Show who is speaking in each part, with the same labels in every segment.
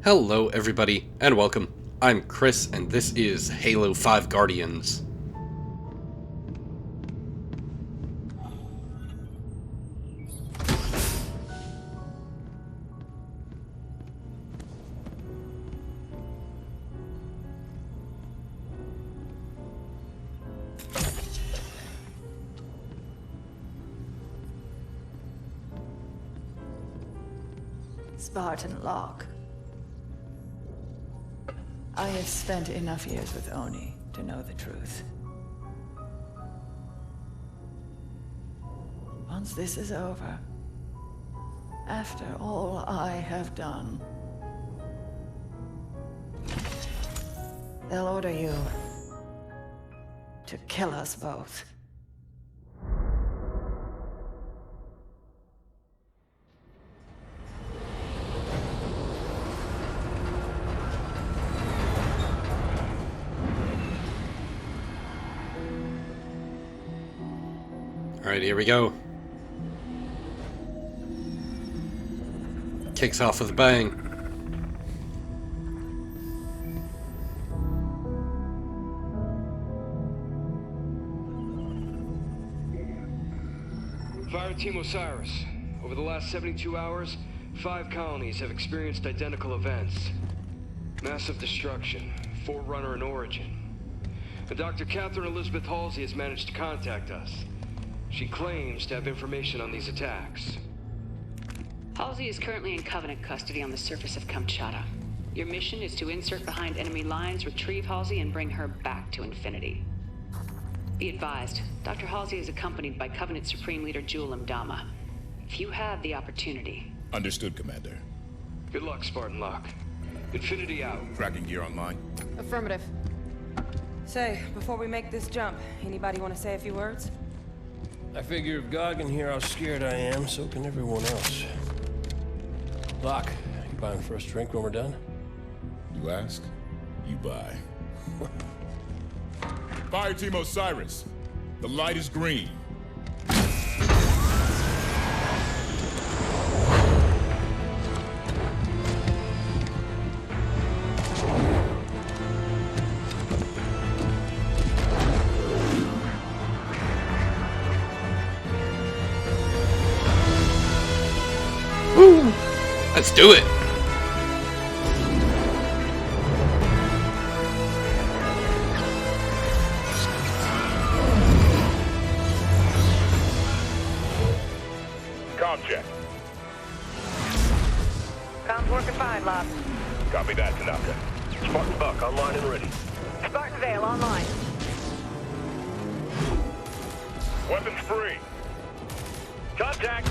Speaker 1: Hello everybody, and welcome. I'm Chris, and this is Halo 5 Guardians.
Speaker 2: Spartan lock. I have spent enough years with Oni to know the truth. Once this is over, after all I have done, they'll order you to kill us both.
Speaker 1: Alright, here we go. Kicks off with a bang.
Speaker 3: Fireteam Osiris. Over the last 72 hours, 5 colonies have experienced identical events. Massive destruction, Forerunner in origin. And Doctor Catherine Halsey has managed to contact us. She claims to have information on these attacks.
Speaker 4: Halsey is currently in Covenant custody on the surface of Kamchatka. Your mission is to insert behind enemy lines, retrieve Halsey, and bring her back to Infinity. Be advised, Dr. Halsey is accompanied by Covenant Supreme Leader Jul Mdama. If you have the opportunity...
Speaker 5: Understood, Commander.
Speaker 3: Good luck, Spartan Lock. Infinity out.
Speaker 5: Tracking gear online.
Speaker 6: Affirmative. Say, before we make this jump, anybody want to say a few words?
Speaker 7: I figure if God can hear how scared I am, so can everyone else. Locke, you buying the first drink when we're done?
Speaker 5: You ask, you buy. Fireteam Osiris. The light is green.
Speaker 1: Woo! Let's do it!
Speaker 8: Comm check.
Speaker 9: Comms working fine, Locke.
Speaker 8: Copy that, Tanaka. Spartan Buck online and ready.
Speaker 9: Spartan Veil online.
Speaker 8: Weapons free. Contact.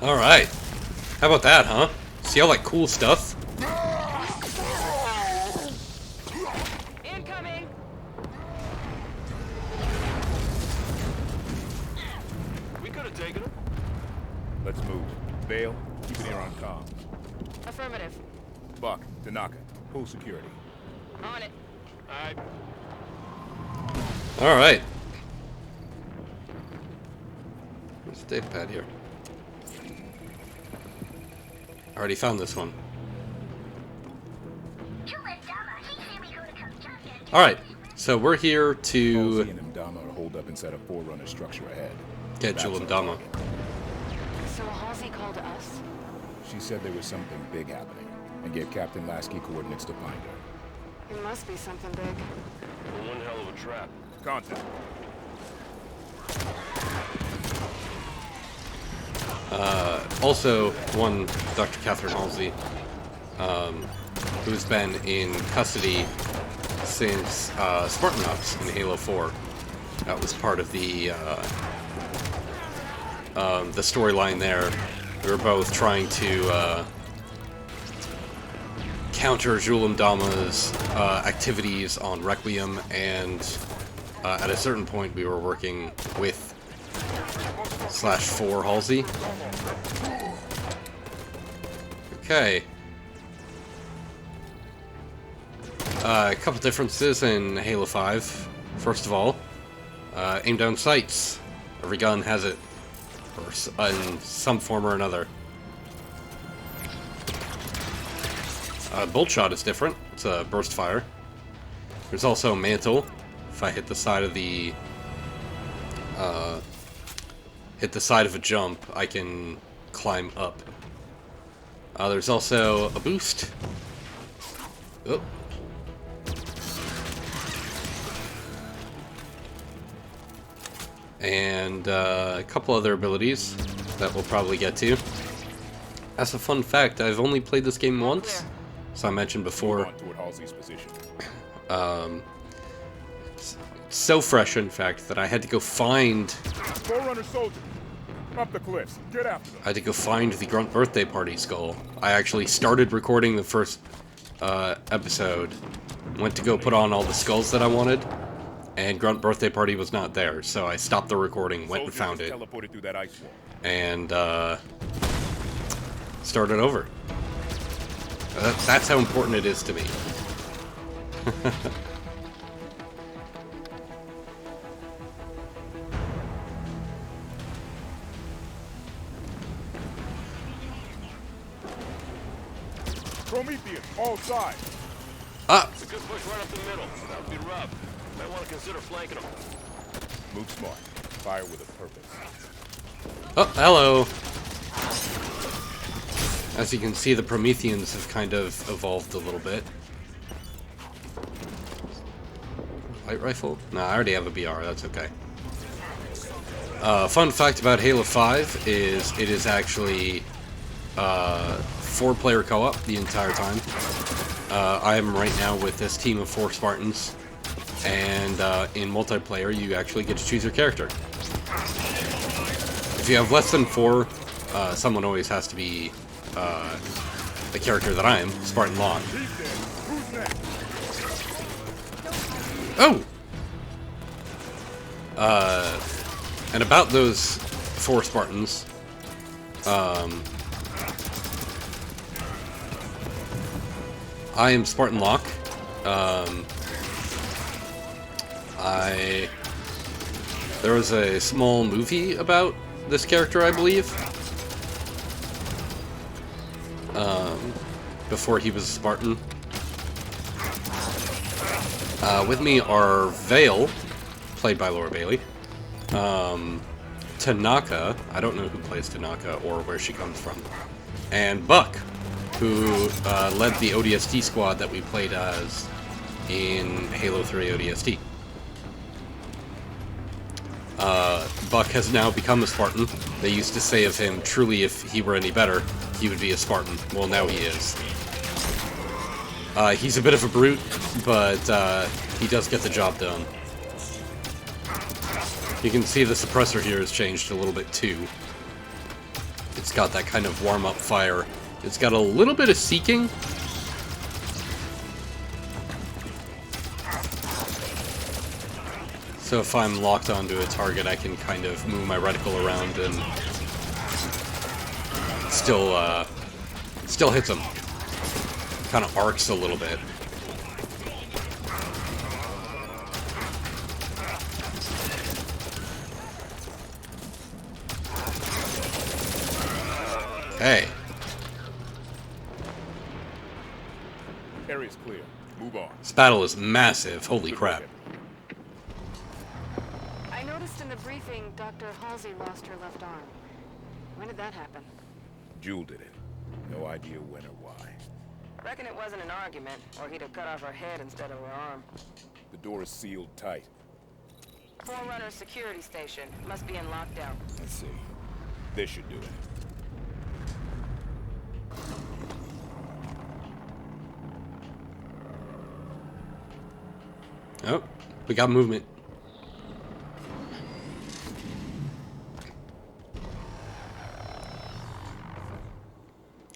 Speaker 1: Alright. How about that, huh? See all that cool stuff?
Speaker 6: Incoming!
Speaker 8: We could have taken him.
Speaker 5: Let's move. Vale, keep an ear on comms.
Speaker 6: Affirmative.
Speaker 5: Buck, Tanaka, full security.
Speaker 6: On it.
Speaker 8: Alright.
Speaker 1: Alright. Where's the data pad here? Already found this one.
Speaker 10: Jul Mdama, he hear me
Speaker 1: Alright, so we're here to
Speaker 5: Halsey and Mdama are holed up inside a Forerunner structure ahead.
Speaker 1: get Jul Mdama.
Speaker 10: So Halsey called us?
Speaker 5: She said there was something big happening and gave Captain Lasky coordinates to find her.
Speaker 10: It must be something big.
Speaker 8: One hell of a trap.
Speaker 5: Contact.
Speaker 1: Also, one Doctor Catherine Halsey, who's been in custody since Spartan-IVs in Halo 4. That was part of the storyline there. We were both trying to counter Jul Mdama's activities on Requiem, and at a certain point we were working with /4 Halsey. Okay. A couple differences in Halo 5. First of all, aim down sights. Every gun has it, or in some form or another. Bolt shot is different. It's a burst fire. There's also mantle. If I hit the side of the a jump, I can climb up. There's also a boost. Oh. And a couple other abilities that we'll probably get to. As a fun fact, I've only played this game once, so I mentioned before. It's so fresh, in fact, that I had to go find.
Speaker 5: Forerunner soldier, up the cliffs. Get after them.
Speaker 1: I had to go find the Grunt birthday party skull. I actually started recording the first episode, went to go put on all the skulls that I wanted, and Grunt birthday party was not there, so I stopped the recording, went and found it,
Speaker 5: Teleported through that ice wall.
Speaker 1: and started over. That's how important it is to me.
Speaker 5: Prometheus, all sides.
Speaker 1: Ah!
Speaker 8: It's a good push right up the middle. That would be rough. Might want to consider flanking them.
Speaker 5: Move smart. Fire with a purpose.
Speaker 1: Oh, hello! As you can see, the Prometheans have kind of evolved a little bit. Light rifle? No, I already have a BR, that's okay. Fun fact about Halo 5 is it is actually 4-player co-op the entire time. I am right now with this team of 4 Spartans, and in multiplayer you actually get to choose your character. If you have less than 4, someone always has to be the character that I am, Spartan Locke. Oh! And about those 4 Spartans, I am Spartan Locke. There was a small movie about this character, I believe, before he was a Spartan. With me are Vale, played by Laura Bailey, Tanaka, I don't know who plays Tanaka or where she comes from, and Buck, who led the ODST squad that we played as in Halo 3 ODST. Buck has now become a Spartan. They used to say of him, truly if he were any better, he would be a Spartan. Well, now he is. He's a bit of a brute, but he does get the job done. You can see the suppressor here has changed a little bit too. It's got that kind of warm-up fire. It's got a little bit of seeking. So if I'm locked onto a target, I can kind of move my reticle around and still hits them. Kind of arcs a little bit. Hey.
Speaker 5: Area's clear. Move on.
Speaker 1: This battle is massive. Holy crap.
Speaker 10: I noticed in the briefing Dr. Halsey lost her left arm. When did that happen?
Speaker 5: Jul did it. No idea when or why.
Speaker 6: Reckon it wasn't an argument, or he'd have cut off her head instead of her arm.
Speaker 5: The door is sealed tight.
Speaker 6: Forerunner security station. Must be in lockdown.
Speaker 5: Let's see. This should do it.
Speaker 1: Oh, we got movement.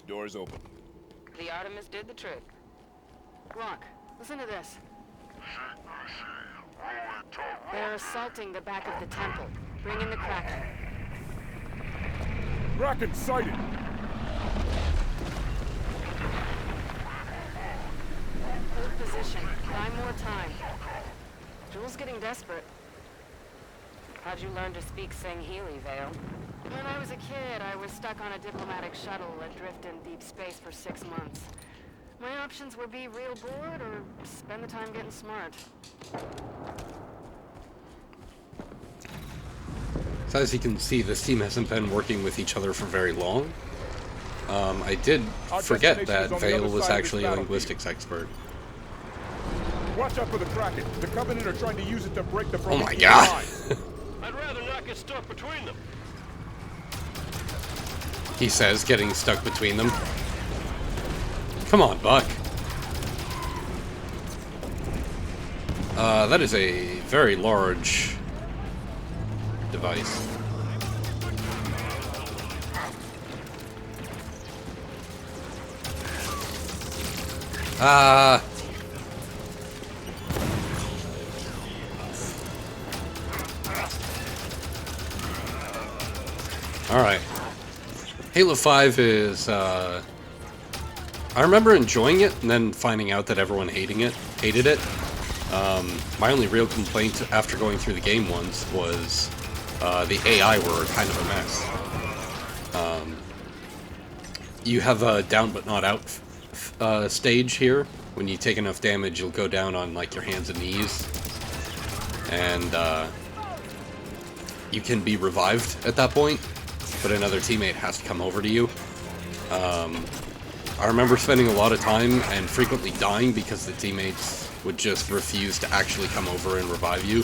Speaker 5: Door's open.
Speaker 6: The Artemis did the trick.
Speaker 10: Rock, listen to this. They're assaulting the back of the temple. Bring in the Kraken.
Speaker 5: Kraken sighted!
Speaker 10: Hold position. Buy more time. Jul's getting desperate.
Speaker 6: How'd you learn to speak sangheili, Vale?
Speaker 10: When I was a kid, I was stuck on a diplomatic shuttle adrift in deep space for 6 months. My options were be real bored or spend the time getting smart.
Speaker 1: So as you can see, this team hasn't been working with each other for very long. I did forget that Vale was actually a linguistics expert.
Speaker 5: Watch out for the Kraken. The Covenant are trying to use it to break the
Speaker 1: Oh my god!
Speaker 8: I'd rather not get stuck between them.
Speaker 1: He says, getting stuck between them. Come on, Buck. That is a very large device. Alright. Halo 5 is, I remember enjoying it and then finding out that everyone hated it. My only real complaint after going through the game once was the AI were kind of a mess. You have a down but not out stage here. When you take enough damage, you'll go down on like your hands and knees, and you can be revived at that point, but another teammate has to come over to you. I remember spending a lot of time and frequently dying because the teammates would just refuse to actually come over and revive you.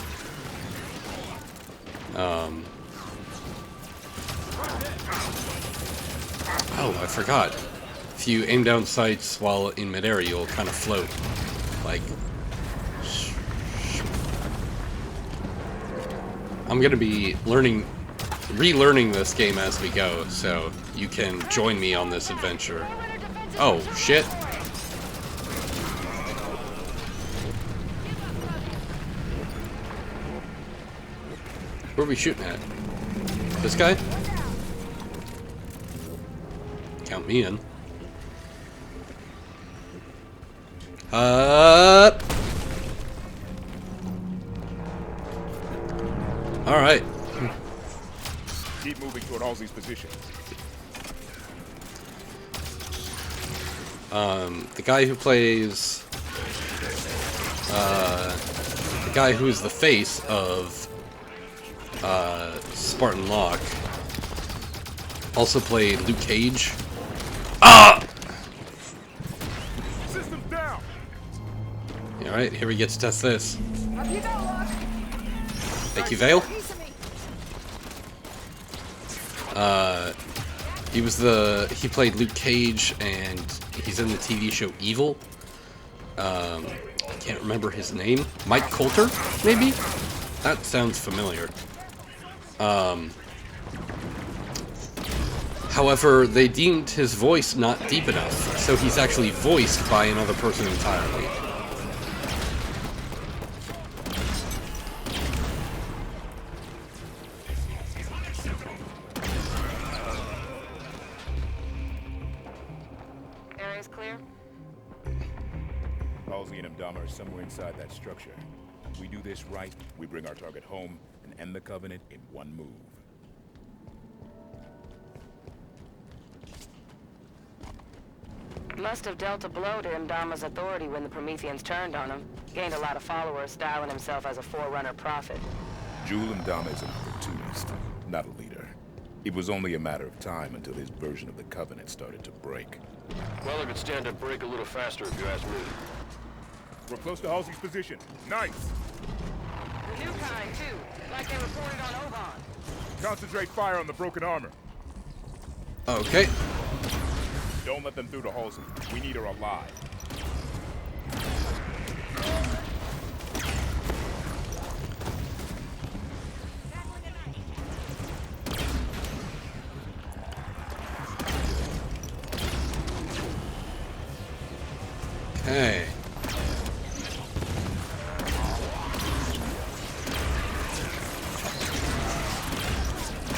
Speaker 1: Oh, I forgot. If you aim down sights while in midair, you'll kind of float. Like... I'm gonna be relearning this game as we go, so you can join me on this adventure. Oh, shit. Where are we shooting at? This guy? Count me in. Up! Alright.
Speaker 5: Keep moving toward Halsey's position.
Speaker 1: The guy who plays... the guy who's the face of Spartan Locke also played Luke Cage. Ah!
Speaker 5: Systems down.
Speaker 1: Alright, here we get to test this. Thank you, Vale. He played Luke Cage, and he's in the TV show Evil. I can't remember his name. Mike Coulter, maybe? That sounds familiar. However, they deemed his voice not deep enough, so he's actually voiced by another person entirely.
Speaker 6: Area's clear?
Speaker 5: Halsey and Mdama are somewhere inside that structure. If we do this right, we bring our target home and end the Covenant in one move.
Speaker 6: Must have dealt a blow to Mdama's authority when the Prometheans turned on him. Gained a lot of followers, styling himself as a forerunner prophet.
Speaker 5: Jul Mdama is an opportunist, not a leader. It was only a matter of time until his version of the Covenant started to break.
Speaker 8: Well, it could stand to break a little faster if you ask me.
Speaker 5: We're close to Halsey's position. Nice!
Speaker 6: The new kind, too. Like they reported on Oban.
Speaker 5: Concentrate fire on the broken armor.
Speaker 1: Okay.
Speaker 5: Don't let them through to Halsey. We need her alive.
Speaker 1: Okay.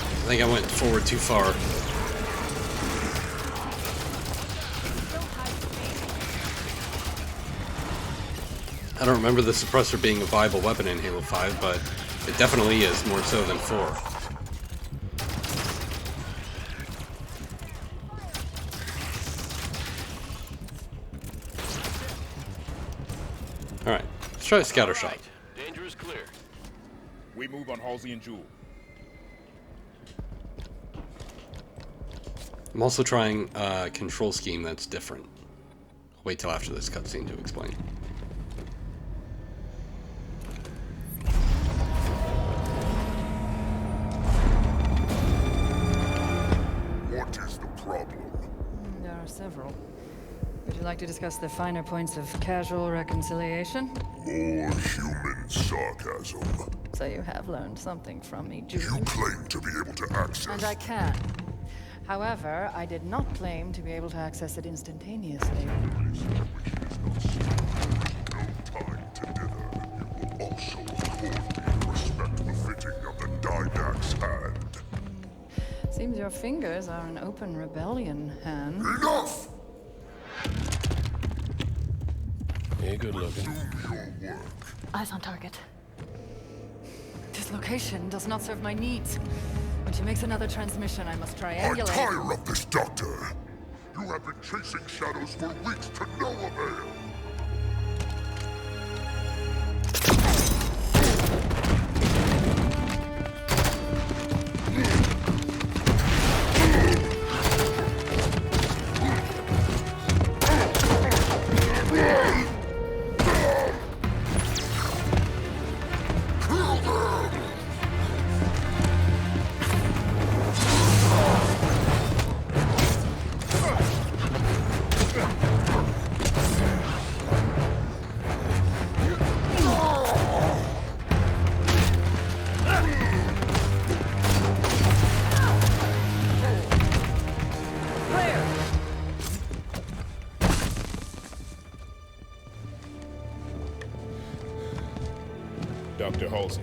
Speaker 1: I think I went forward too far. I don't remember the suppressor being a viable weapon in Halo 5, but it definitely is, more so than 4. Alright, let's try a scatter shot.
Speaker 8: Danger is clear.
Speaker 5: We move on Halsey and Jul.
Speaker 1: I'm also trying a control scheme that's different. I'll wait till after this cutscene to explain.
Speaker 11: What is the problem?
Speaker 2: There are several. Would you like to discuss the finer points of casual reconciliation?
Speaker 11: More human sarcasm.
Speaker 2: So you have learned something from me, Jul.
Speaker 11: You claim to be able to access...
Speaker 2: And I can. However, I did not claim to be able to access it instantaneously.
Speaker 11: No time to dither. You will also accord me respect befitting of the Didact's hand.
Speaker 2: Seems your fingers are an open rebellion, Han.
Speaker 11: Enough!
Speaker 7: Yeah, good looking.
Speaker 11: Do your work.
Speaker 2: Eyes on target. This location does not serve my needs. When she makes another transmission, I must triangulate.
Speaker 11: I tire of this, Doctor. You have been chasing shadows for weeks to no avail.
Speaker 5: Dr. Halsey,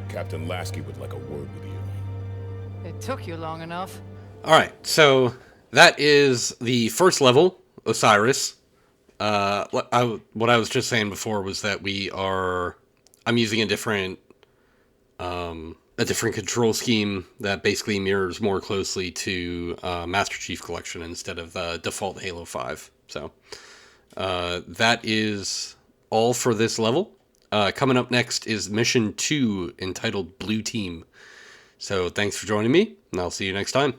Speaker 5: Captain Lasky would like a word with you.
Speaker 2: It took you long enough.
Speaker 1: Alright, so that is the first level, Osiris. What I was just saying before was that I'm using a different control scheme that basically mirrors more closely to Master Chief Collection instead of the default Halo 5. So that is all for this level. Coming up next is Mission 2, entitled Blue Team. So thanks for joining me, and I'll see you next time.